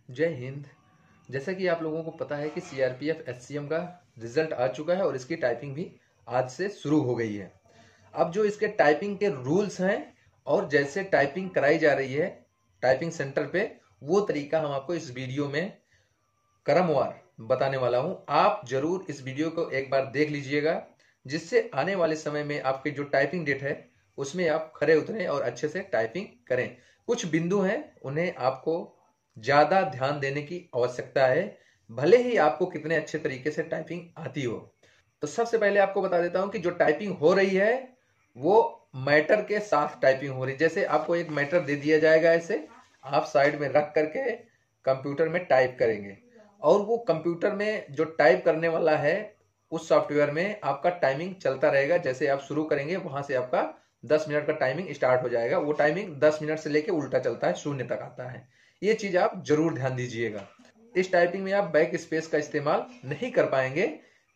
जय हिंद। जैसा कि आप लोगों को पता है कि सीआरपीएफ एससीएम का रिजल्ट आ चुका है और इसकी टाइपिंग भी आज से शुरू हो गई है। अब जो इसके टाइपिंग के रूल्स हैं और जैसे टाइपिंग कराई जा रही है टाइपिंग सेंटर पे, वो तरीका हम आपको इस वीडियो में क्रमवार बताने वाला हूं। आप जरूर इस वीडियो को एक बार देख लीजिएगा, जिससे आने वाले समय में आपके जो टाइपिंग डेट है उसमें आप खरे उतरें और अच्छे से टाइपिंग करें। कुछ बिंदु हैं, उन्हें आपको ज्यादा ध्यान देने की आवश्यकता है, भले ही आपको कितने अच्छे तरीके से टाइपिंग आती हो। तो सबसे पहले आपको बता देता हूं कि जो टाइपिंग हो रही है वो मैटर के साथ टाइपिंग हो रही है। जैसे आपको एक मैटर दे दिया जाएगा, ऐसे आप साइड में रख करके कंप्यूटर में टाइप करेंगे और वो कंप्यूटर में जो टाइप करने वाला है उस सॉफ्टवेयर में आपका टाइमिंग चलता रहेगा। जैसे आप शुरू करेंगे वहां से आपका 10 मिनट का टाइमिंग स्टार्ट हो जाएगा। वो टाइमिंग 10 मिनट से लेके उल्टा चलता है, शून्य तक आता है। ये चीज आप जरूर ध्यान दीजिएगा। इस टाइपिंग में आप बैक स्पेस का इस्तेमाल नहीं कर पाएंगे।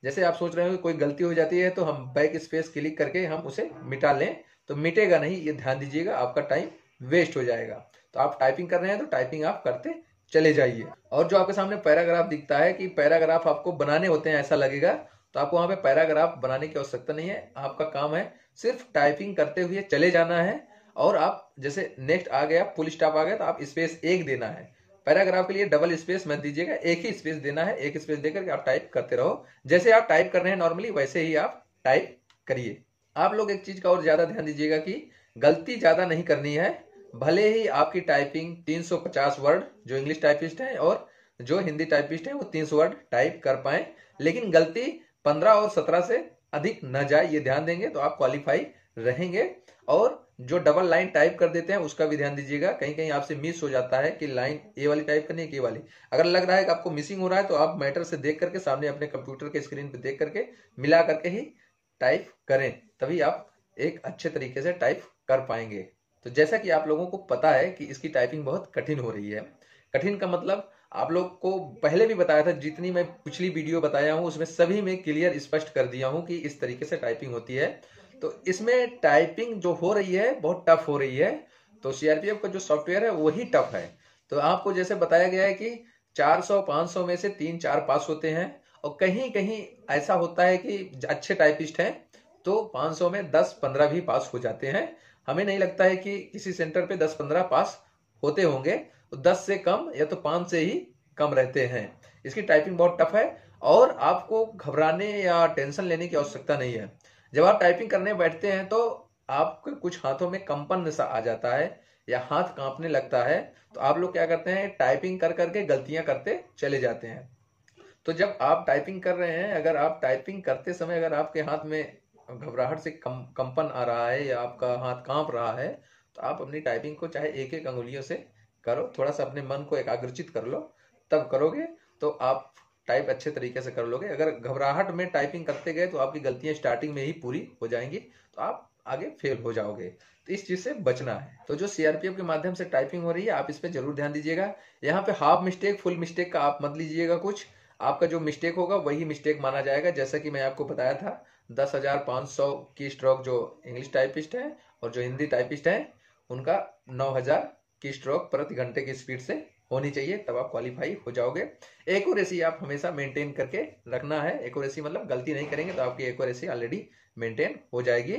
जैसे आप सोच रहे हो कोई गलती हो जाती है तो हम बैक स्पेस क्लिक करके हम उसे मिटा लें, तो मिटेगा नहीं, ये ध्यान दीजिएगा, आपका टाइम वेस्ट हो जाएगा। तो आप टाइपिंग कर रहे हैं तो टाइपिंग आप करते चले जाइए। और जो आपके सामने पैराग्राफ दिखता है कि पैराग्राफ आपको बनाने होते हैं ऐसा लगेगा, तो आपको वहां पे पैराग्राफ बनाने की आवश्यकता नहीं है। आपका काम है सिर्फ टाइपिंग करते हुए चले जाना है। और आप जैसे नेक्स्ट आ गया, फुल स्टॉप आ गया, तो आप स्पेस एक देना है। पैराग्राफ के लिए डबल स्पेस मत दीजिएगा, एक ही स्पेस देना है। एक स्पेस देकर के आप टाइप करते रहो। जैसे आप टाइप कर रहे हैं नॉर्मली, वैसे ही आप टाइप करिए। आप लोग एक चीज का और ज्यादा ध्यान दीजिएगा कि गलती ज्यादा नहीं करनी है। भले ही आपकी टाइपिंग 350 वर्ड, जो इंग्लिश टाइपिस्ट हैं और जो हिंदी टाइपिस्ट हैं वो 300 वर्ड टाइप कर पाए, लेकिन गलती 15 और 17 से अधिक न जाए, ये ध्यान देंगे तो आप क्वालिफाई रहेंगे। और जो डबल लाइन टाइप कर देते हैं उसका भी ध्यान दीजिएगा। कहीं कहीं आपसे मिस हो जाता है कि लाइन ए वाली टाइप करनी है कि ए वाली। अगर लग रहा है कि आपको मिसिंग हो रहा है तो आप मैटर से देख करके सामने अपने कंप्यूटर के स्क्रीन पे देख करके मिला करके ही टाइप करें, तभी आप एक अच्छे तरीके से टाइप कर पाएंगे। तो जैसा कि आप लोगों को पता है कि इसकी टाइपिंग बहुत कठिन हो रही है। कठिन का मतलब आप लोग को पहले भी बताया था, जितनी मैं पिछली वीडियो बताया हूं उसमें सभी में क्लियर स्पष्ट कर दिया हूं कि इस तरीके से टाइपिंग होती है। तो इसमें टाइपिंग जो हो रही है बहुत टफ हो रही है। तो सीआरपीएफ का जो सॉफ्टवेयर है वही टफ है। तो आपको जैसे बताया गया है कि 400-500 में से 3-4 पास होते हैं, और कहीं कहीं ऐसा होता है कि अच्छे टाइपिस्ट हैं तो 500 में 10-15 भी पास हो जाते हैं। हमें नहीं लगता है कि किसी सेंटर पे 10-15 पास होते होंगे, तो 10 से कम या तो 5 से ही कम रहते हैं। इसकी टाइपिंग बहुत टफ है और आपको घबराने या टेंशन लेने की आवश्यकता नहीं है। जब आप टाइपिंग करने बैठते हैं तो आपके कुछ हाथों में कंपन सा आ जाता है या हाथ कांपने लगता है, तो आप लोग क्या करते हैं, टाइपिंग कर करके गलतियां करते चले जाते हैं। तो जब आप टाइपिंग कर रहे हैं, अगर आप टाइपिंग करते समय अगर आपके हाथ में घबराहट से कंपन आ रहा है या आपका हाथ कांप रहा है, तो आप अपनी टाइपिंग को चाहे एक एक अंगुलियों से करो, थोड़ा सा अपने मन को एकाग्रचित कर लो, तब करोगे तो आप टाइप अच्छे तरीके से कर लोगे। अगर घबराहट में टाइपिंग करते गए तो आपकी गलतियां स्टार्टिंग में ही पूरी हो जाएंगी, तो आप आगे फेल हो जाओगे। तो इस चीज से बचना है। तो जो सीआरपीएफ के माध्यम से टाइपिंग हो रही है आप इस पे जरूर ध्यान दीजिएगा। यहाँ पे हाफ मिस्टेक फुल मिस्टेक का आप मत लीजिएगा कुछ। आपका जो मिस्टेक होगा वही मिस्टेक माना जाएगा। जैसा कि मैं आपको बताया था, 10,500 की स्ट्रोक जो इंग्लिश टाइपिस्ट है और जो हिंदी टाइपिस्ट है उनका 9,000 की स्ट्रोक प्रति घंटे की स्पीड से होनी चाहिए, तब आप क्वालिफाई हो जाओगे। एक्यूरेसी आप हमेशा मेंटेन करके रखना है। एक्यूरेसी मतलब गलती नहीं करेंगे तो आपकी एक्यूरेसी ऑलरेडी मेंटेन हो जाएगी।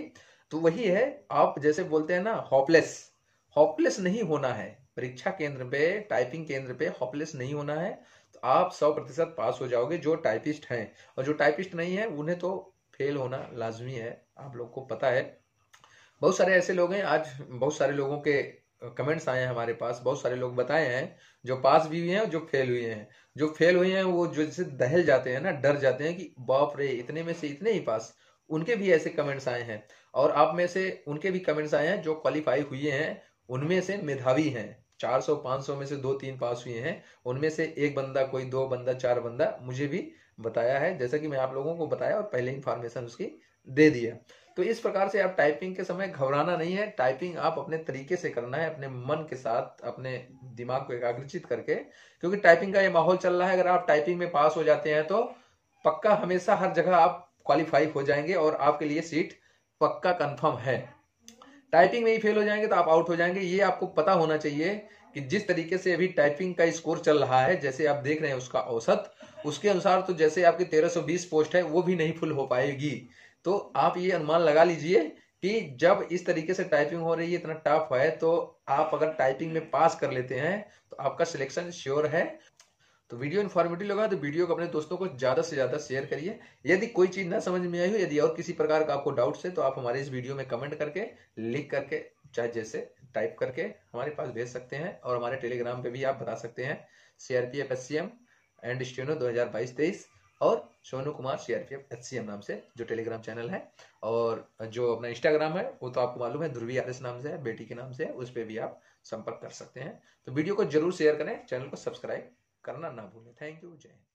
तो वही है, आप जैसे बोलते हैं ना हॉपलेस, हॉपलेस नहीं होना है। परीक्षा केंद्र पे, टाइपिंग केंद्र पे हॉपलेस नहीं होना है, तो आप 100% पास हो जाओगे जो टाइपिस्ट हैं। और जो टाइपिस्ट नहीं है उन्हें तो फेल होना लाजमी है, आप लोग को पता है। बहुत सारे ऐसे लोग हैं, आज बहुत सारे लोगों के कमेंट्स आए हैं हमारे पास, बहुत सारे लोग बताए हैं जो पास भी हुए हैं और जो फेल हुए हैं। जो फेल हुए हैं वो जो जैसे दहल जाते हैं ना, डर जाते हैं कि बाप रे इतने में से इतने ही पास, उनके भी ऐसे कमेंट्स आए हैं। और आप में से उनके भी कमेंट्स आए हैं जो क्वालिफाई हुए हैं, उनमें से मेधावी हैं। 400-500 में से 2-3 पास हुए हैं, उनमें से एक बंदा, कोई 2 बंदा, 4 बंदा मुझे भी बताया है, जैसा कि मैं आप लोगों को बताया और पहले इंफॉर्मेशन उसकी दे दिया। तो इस प्रकार से आप टाइपिंग के समय घबराना नहीं है। टाइपिंग आप अपने तरीके से करना है, अपने मन के साथ, अपने दिमाग को एकाग्रचित करके, क्योंकि टाइपिंग का ये माहौल चल रहा है। अगर आप टाइपिंग में पास हो जाते हैं तो पक्का हमेशा हर जगह आप क्वालिफाई हो जाएंगे और आपके लिए सीट पक्का कंफर्म है। टाइपिंग में ही फेल हो जाएंगे तो आप आउट हो जाएंगे। ये आपको पता होना चाहिए कि जिस तरीके से अभी टाइपिंग का स्कोर चल रहा है, जैसे आप देख रहे हैं उसका औसत, उसके अनुसार तो जैसे आपकी 1320 पोस्ट है वो भी नहीं फुल हो पाएगी। तो आप ये अनुमान लगा लीजिए कि जब इस तरीके से टाइपिंग हो रही है, इतना टफ है, तो आप अगर टाइपिंग में पास कर लेते हैं तो आपका सिलेक्शन श्योर है। तो वीडियो इन्फॉर्मेटिव लगा तो वीडियो को अपने दोस्तों को ज्यादा से ज्यादा शेयर करिए। यदि कोई चीज ना समझ में आई हो, यदि और किसी प्रकार का आपको डाउट्स है, तो आप हमारे इस वीडियो में कमेंट करके, लिख करके, चाहे जैसे टाइप करके हमारे पास भेज सकते हैं, और हमारे टेलीग्राम पे भी आप बता सकते हैं। सीआरपीएफ एचसीएम एंड स्टेनो 2022-23 और सोनू कुमार सीआरपीएफ एचसीएम नाम से जो टेलीग्राम चैनल है, और जो अपना इंस्टाग्राम है वो तो आपको मालूम है, ध्रुवी आरएस नाम से है, बेटी के नाम से है, उस पर भी आप संपर्क कर सकते हैं। तो वीडियो को जरूर शेयर करें, चैनल को सब्सक्राइब करना ना भूलें। थैंक यू, जय हिंद।